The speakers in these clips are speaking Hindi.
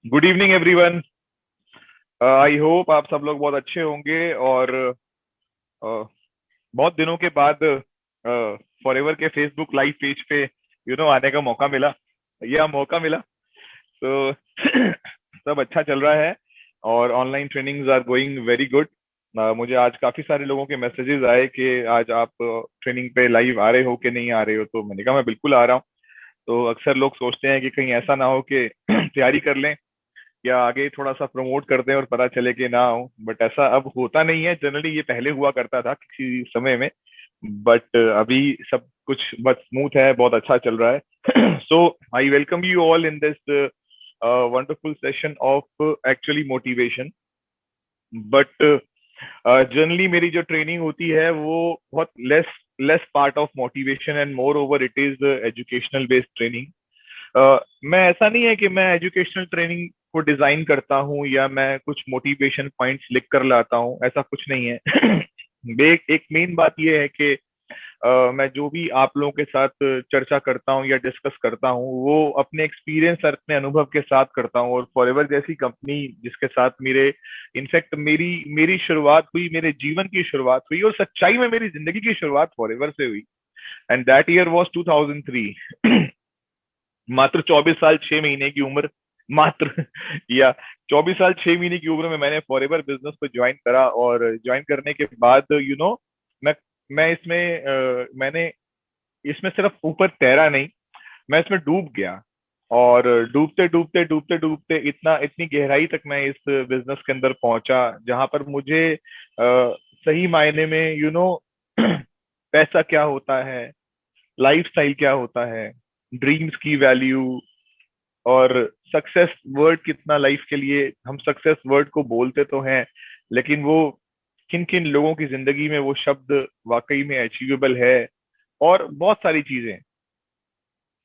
Good evening everyone. I hope आप सब लोग बहुत अच्छे होंगे और बहुत दिनों के बाद फॉरएवर के फेसबुक लाइव पेज पे आने का मौका मिला। मौका मिला तो सब अच्छा चल रहा है और online trainings are going very good. मुझे आज काफी सारे लोगों के मैसेजेस आए कि आज आप ट्रेनिंग पे लाइव आ रहे हो कि नहीं आ रहे हो, तो मैंने कहा मैं बिल्कुल आ रहा हूँ। तो अक्सर लोग सोचते हैं कि कहीं ऐसा ना हो कि तैयारी कर लें या आगे थोड़ा सा प्रमोट कर दें और पता चले कि ना हो, बट ऐसा अब होता नहीं है। जनरली ये पहले हुआ करता था किसी समय में, बट अभी सब कुछ बहुत स्मूथ है, बहुत अच्छा चल रहा है। So I welcome you all in this wonderful session of actually motivation. But generally मेरी जो ट्रेनिंग होती है वो बहुत less less part of motivation and more over it is educational based training. मैं ऐसा नहीं है कि मैं एजुकेशनल ट्रेनिंग को डिजाइन करता हूँ या मैं कुछ मोटिवेशन पॉइंट्स लिख कर लाता हूँ, ऐसा कुछ नहीं है। एक मेन बात यह है कि मैं जो भी आप लोगों के साथ चर्चा करता हूँ या डिस्कस करता हूँ वो अपने एक्सपीरियंस और अपने अनुभव के साथ करता हूँ। और फॉरएवर जैसी कंपनी जिसके साथ मेरे इनफैक्ट मेरी मेरी शुरुआत हुई, मेरे जीवन की शुरुआत हुई और सच्चाई में मेरी जिंदगी की शुरुआत फॉरएवर से हुई। And that year was 2003। मात्र 24 साल 6 महीने की उम्र, मात्र या 24 साल 6 महीने की उम्र में मैंने फॉरएवर बिजनेस को ज्वाइन करा। और ज्वाइन करने के बाद मैं मैं इसमें मैंने इसमें सिर्फ ऊपर तैरा नहीं, मैं इसमें डूब गया। और डूबते डूबते डूबते डूबते इतनी गहराई तक मैं इस बिजनेस के अंदर पहुंचा जहां पर मुझे सही मायने में पैसा क्या होता है, लाइफस्टाइल क्या होता है, ड्रीम्स की वैल्यू और सक्सेस वर्ड कितना लाइफ के लिए। हम सक्सेस वर्ड को बोलते तो हैं, लेकिन वो किन किन लोगों की जिंदगी में वो शब्द वाकई में अचीवेबल है। और बहुत सारी चीजें,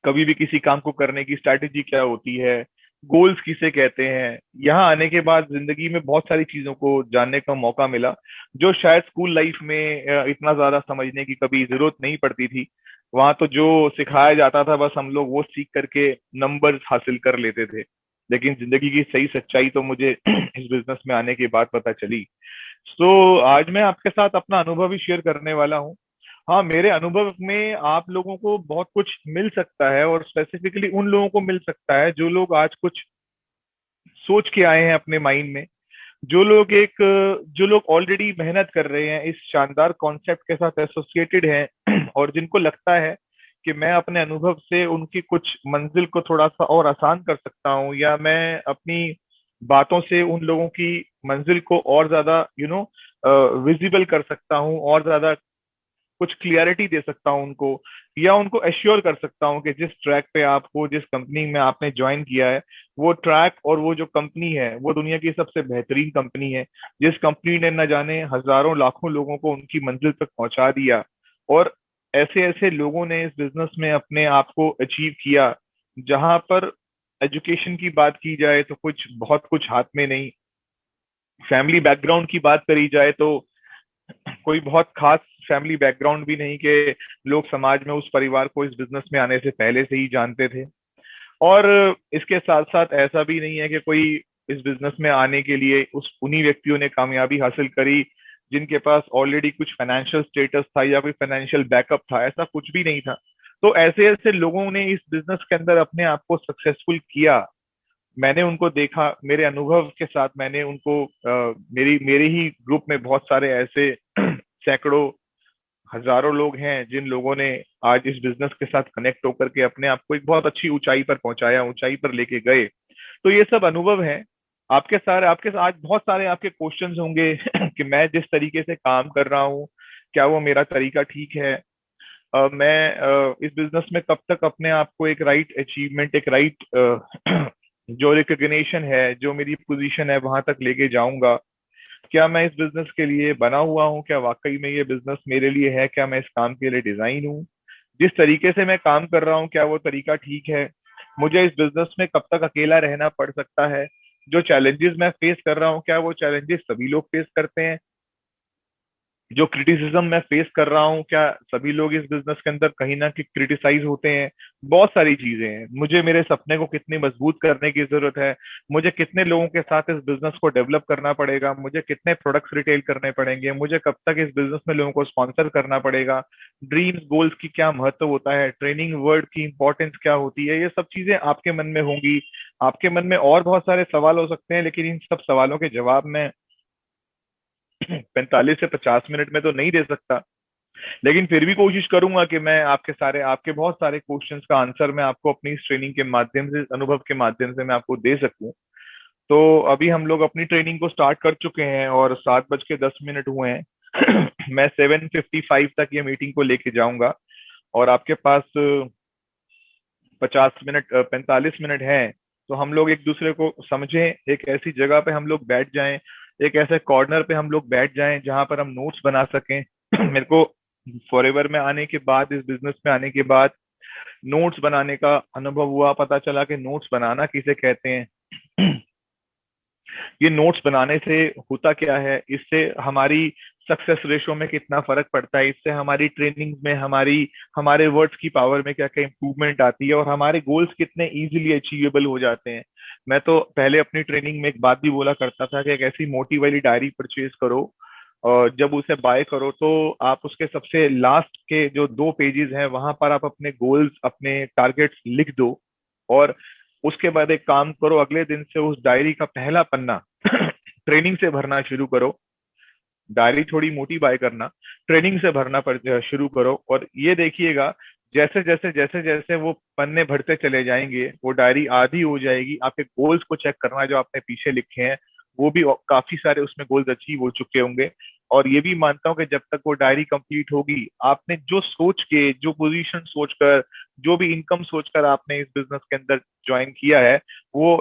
कभी भी किसी काम को करने की स्ट्रैटेजी क्या होती है, गोल्स किसे कहते हैं। यहाँ आने के बाद जिंदगी में बहुत सारी चीजों को जानने का मौका मिला जो शायद स्कूल लाइफ में इतना ज्यादा समझने की कभी जरूरत नहीं पड़ती थी। वहां तो जो सिखाया जाता था बस हम लोग वो सीख करके नंबर्स हासिल कर लेते थे। लेकिन जिंदगी की सही सच्चाई तो मुझे इस बिजनेस में आने के बाद पता चली। सो आज मैं आपके साथ अपना अनुभव ही शेयर करने वाला हूँ। हाँ, मेरे अनुभव में आप लोगों को बहुत कुछ मिल सकता है और स्पेसिफिकली उन लोगों को मिल सकता है जो लोग आज कुछ सोच के आए हैं अपने माइंड में, जो लोग ऑलरेडी मेहनत कर रहे हैं, इस शानदार कॉन्सेप्ट के साथ एसोसिएटेड हैं और जिनको लगता है कि मैं अपने अनुभव से उनकी कुछ मंजिल को थोड़ा सा और आसान कर सकता हूँ, या मैं अपनी बातों से उन लोगों की मंजिल को और ज्यादा विजिबल कर सकता हूँ, और ज्यादा कुछ क्लियरिटी दे सकता हूँ उनको, या उनको एश्योर कर सकता हूँ कि जिस ट्रैक पे आप हो, जिस कंपनी में आपने ज्वाइन किया है, वो ट्रैक और वो जो कंपनी है वो दुनिया की सबसे बेहतरीन कंपनी है, जिस कंपनी ने न जाने हजारों लाखों लोगों को उनकी मंजिल तक पहुंचा दिया। और ऐसे ऐसे लोगों ने इस बिजनेस में अपने आप को अचीव किया जहां पर एजुकेशन की बात की जाए तो कुछ बहुत कुछ हाथ में नहीं, फैमिली बैकग्राउंड की बात करी जाए तो कोई बहुत खास फैमिली बैकग्राउंड भी नहीं कि लोग समाज में उस परिवार को इस बिजनेस में आने से पहले से ही जानते थे। और इसके साथ साथ ऐसा भी नहीं है कि कोई इस बिजनेस में आने के लिए उस उन्हीं व्यक्तियों ने कामयाबी हासिल करी जिनके पास ऑलरेडी कुछ फाइनेंशियल स्टेटस था या कोई फाइनेंशियल बैकअप था, ऐसा कुछ भी नहीं था। तो ऐसे ऐसे लोगों ने इस बिजनेस के अंदर अपने आप को सक्सेसफुल किया। मैंने उनको देखा, मेरे अनुभव के साथ मैंने उनको मेरी मेरे ही ग्रुप में बहुत सारे ऐसे सैकड़ों हजारों लोग हैं जिन लोगों ने आज इस बिजनेस के साथ कनेक्ट होकर के अपने आप को एक बहुत अच्छी ऊंचाई पर पहुंचाया, ऊंचाई पर लेके गए। तो ये सब अनुभव है। आपके आज बहुत सारे आपके क्वेश्चंस होंगे कि मैं जिस तरीके से काम कर रहा हूँ क्या वो मेरा तरीका ठीक है। मैं इस बिजनेस में कब तक अपने आप को एक राइट अचीवमेंट, एक राइट जो रिकग्निशन है, जो मेरी पोजीशन है वहां तक लेके जाऊंगा। क्या मैं इस बिजनेस के लिए बना हुआ हूँ, क्या वाकई में ये बिजनेस मेरे लिए है, क्या मैं इस काम के लिए डिजाइन हूँ, जिस तरीके से मैं काम कर रहा हूँ क्या वो तरीका ठीक है, मुझे इस बिजनेस में कब तक अकेला रहना पड़ सकता है, जो चैलेंजेस मैं फेस कर रहा हूँ क्या वो चैलेंजेस सभी लोग फेस करते हैं। जो क्रिटिसिज्म मैं फेस कर रहा हूँ, क्या सभी लोग इस बिजनेस के अंदर कहीं ना कहीं क्रिटिसाइज होते हैं? बहुत सारी चीजें हैं। मुझे मेरे सपने को कितनी मजबूत करने की जरूरत है, मुझे कितने लोगों के साथ इस बिजनेस को डेवलप करना पड़ेगा, मुझे कितने प्रोडक्ट्स रिटेल करने पड़ेंगे, मुझे कब तक इस बिजनेस में लोगों को स्पॉन्सर करना पड़ेगा, ड्रीम्स गोल्स की क्या महत्व होता है, ट्रेनिंग वर्ड की इंपॉर्टेंस क्या होती है, ये सब चीजें आपके मन में होंगी। आपके मन में और बहुत सारे सवाल हो सकते हैं, लेकिन इन सब सवालों के जवाब मैं 45 से 50 मिनट में तो नहीं दे सकता। लेकिन फिर भी कोशिश करूंगा कि मैं आपके बहुत सारे क्वेश्चंस का आंसर मैं आपको अपनी इस ट्रेनिंग के माध्यम से, अनुभव के माध्यम से मैं आपको दे सकूं। तो अभी हम लोग अपनी ट्रेनिंग को स्टार्ट कर चुके हैं और 7:10 हुए हैं। मैं 7:55 तक ये मीटिंग को लेके जाऊंगा, और आपके पास 50 मिनट 45 मिनट है। तो हम लोग एक दूसरे को समझें, एक ऐसी जगह पे हम लोग बैठ जाएं, एक ऐसे कॉर्नर पे हम लोग बैठ जाएं जहां पर हम नोट्स बना सकें। मेरे को फॉरएवर में आने के बाद, इस बिजनेस में आने के बाद नोट्स बनाने का अनुभव हुआ, पता चला कि नोट्स बनाना किसे कहते हैं। ये नोट्स बनाने से होता क्या है, इससे हमारी सक्सेस रेशो में कितना फर्क पड़ता है, इससे हमारी ट्रेनिंग में, हमारे वर्ड्स की पावर में क्या क्या इंप्रूवमेंट आती है, और हमारे गोल्स कितने इजीली अचीवेबल हो जाते हैं। मैं तो पहले अपनी ट्रेनिंग में एक बात भी बोला करता था कि एक ऐसी मोटी वाली डायरी परचेज करो, और जब उसे बाय करो तो आप उसके सबसे लास्ट के जो 2 पेजेस हैं वहां पर आप अपने गोल्स, अपने टारगेट्स लिख दो। और उसके बाद एक काम करो, अगले दिन से उस डायरी का पहला पन्ना ट्रेनिंग से भरना शुरू करो। डायरी थोड़ी मोटी बाय करना, ट्रेनिंग से भरना शुरू करो, और ये देखिएगा जैसे जैसे वो पन्ने भरते चले जाएंगे, वो डायरी आधी हो जाएगी। आपके गोल्स को चेक करना, जो आपने पीछे लिखे हैं वो भी काफी सारे उसमें गोल्स अचीव हो चुके होंगे। और ये भी मानता हूँ कि जब तक वो डायरी कंप्लीट होगी, आपने जो सोच के, जो पोजीशन सोचकर, जो भी इनकम सोचकर आपने इस बिजनेस के अंदर ज्वाइन किया है, वो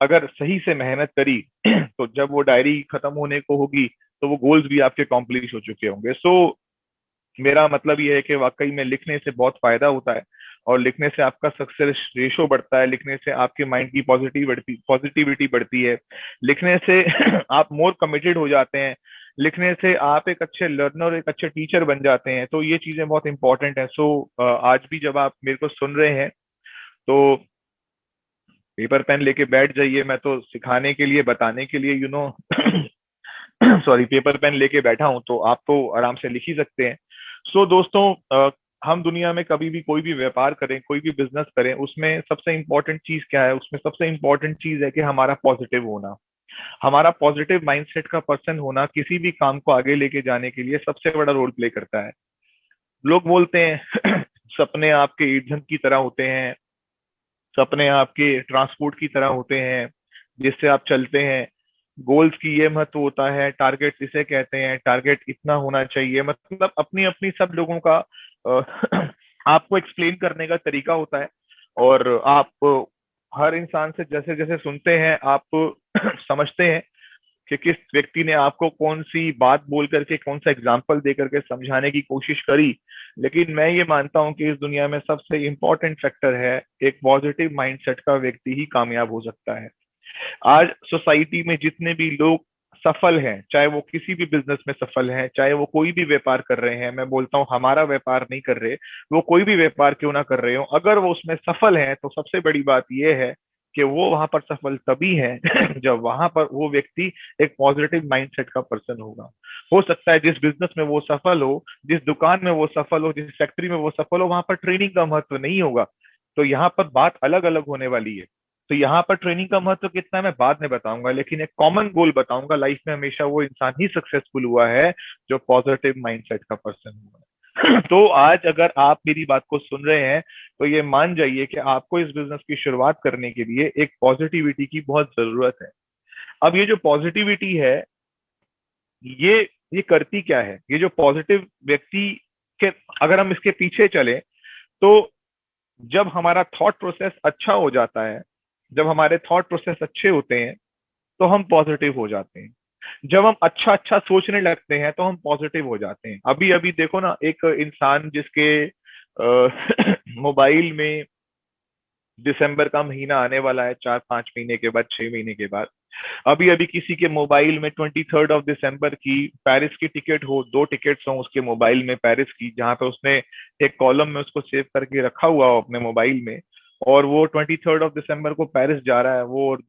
अगर सही से मेहनत करी तो जब वो डायरी खत्म होने को होगी तो वो गोल्स भी आपके कॉम्प्लीट हो चुके होंगे। सो मेरा मतलब ये है कि वाकई में लिखने से बहुत फायदा होता है, और लिखने से आपका सक्सेस रेशो बढ़ता है, लिखने से आपके माइंड की पॉजिटिविटी बढ़ती है, लिखने से आप मोर कमिटेड हो जाते हैं, लिखने से आप एक अच्छे लर्नर, एक अच्छे टीचर बन जाते हैं। तो ये चीजें बहुत इंपॉर्टेंट है। सो आज भी जब आप मेरे को सुन रहे हैं तो पेपर पेन लेके बैठ जाइए। मैं तो सिखाने के लिए, बताने के लिए, सॉरी, पेपर पेन लेके बैठा हूं, तो आप तो आराम से लिख ही सकते हैं। सो दोस्तों, हम दुनिया में कभी भी कोई भी व्यापार करें, कोई भी बिजनेस करें, उसमें सबसे इंपॉर्टेंट चीज क्या है? उसमें सबसे इंपॉर्टेंट चीज है कि हमारा पॉजिटिव होना, हमारा पॉजिटिव माइंडसेट का पर्सन होना किसी भी काम को आगे लेके जाने के लिए सबसे बड़ा रोल प्ले करता है। लोग बोलते हैं सपने आपके ईंधन की तरह होते हैं, सपने आपके ट्रांसपोर्ट की तरह होते हैं जिससे आप चलते हैं। गोल्स की ये महत्व होता है, टारगेट इसे कहते हैं, टारगेट इतना होना चाहिए। मतलब अपनी अपनी सब लोगों का आपको एक्सप्लेन करने का तरीका होता है। और आप हर इंसान से जैसे जैसे सुनते हैं, आप समझते हैं कि किस व्यक्ति ने आपको कौन सी बात बोल करके, कौन सा एग्जाम्पल दे करके समझाने की कोशिश करी। लेकिन मैं ये मानता हूं कि इस दुनिया में सबसे इंपॉर्टेंट फैक्टर है, एक पॉजिटिव माइंडसेट का व्यक्ति ही कामयाब हो सकता है। आज सोसाइटी में जितने भी लोग सफल हैं, चाहे वो किसी भी बिजनेस में सफल हैं, चाहे वो कोई भी व्यापार कर रहे हैं, मैं बोलता हूँ हमारा व्यापार नहीं कर रहे, वो कोई भी व्यापार क्यों ना कर रहे हो, अगर वो उसमें सफल हैं तो सबसे बड़ी बात यह है कि वो वहां पर सफल तभी है जब वहां पर वो व्यक्ति एक पॉजिटिव माइंडसेट का पर्सन होगा। हो सकता है जिस बिजनेस में वो सफल हो, जिस दुकान में वो सफल हो, जिस फैक्ट्री में वो सफल हो, वहां पर ट्रेनिंग का महत्व नहीं होगा। तो यहाँ पर बात अलग अलग होने वाली है। तो यहाँ पर ट्रेनिंग का महत्व कितना है मैं बाद में बताऊंगा, लेकिन एक कॉमन गोल बताऊंगा, लाइफ में हमेशा वो इंसान ही सक्सेसफुल हुआ है जो पॉजिटिव माइंडसेट का पर्सन हुआ है। तो आज अगर आप मेरी बात को सुन रहे हैं तो ये मान जाइए कि आपको इस बिजनेस की शुरुआत करने के लिए एक पॉजिटिविटी की बहुत जरूरत है। अब ये जो पॉजिटिविटी है, ये ये करती क्या है? ये जो पॉजिटिव व्यक्ति के, अगर हम इसके पीछे चले तो जब हमारा थॉट प्रोसेस अच्छा हो जाता है, जब हमारे थॉट प्रोसेस अच्छे होते हैं तो हम पॉजिटिव हो जाते हैं। जब हम अच्छा अच्छा सोचने लगते हैं तो हम पॉजिटिव हो जाते हैं। अभी अभी देखो ना, एक इंसान जिसके मोबाइल में दिसंबर का महीना आने वाला है, 4-5 महीने के बाद, 6 महीने के बाद। अभी अभी किसी के मोबाइल में 23rd of December की पेरिस की टिकट हो, 2 टिकट्स हो उसके मोबाइल में पेरिस की, जहां पे उसने एक कॉलम में उसको सेव करके रखा हुआ हो अपने मोबाइल में, और वो 23rd of December को पेरिस जा रहा है वो,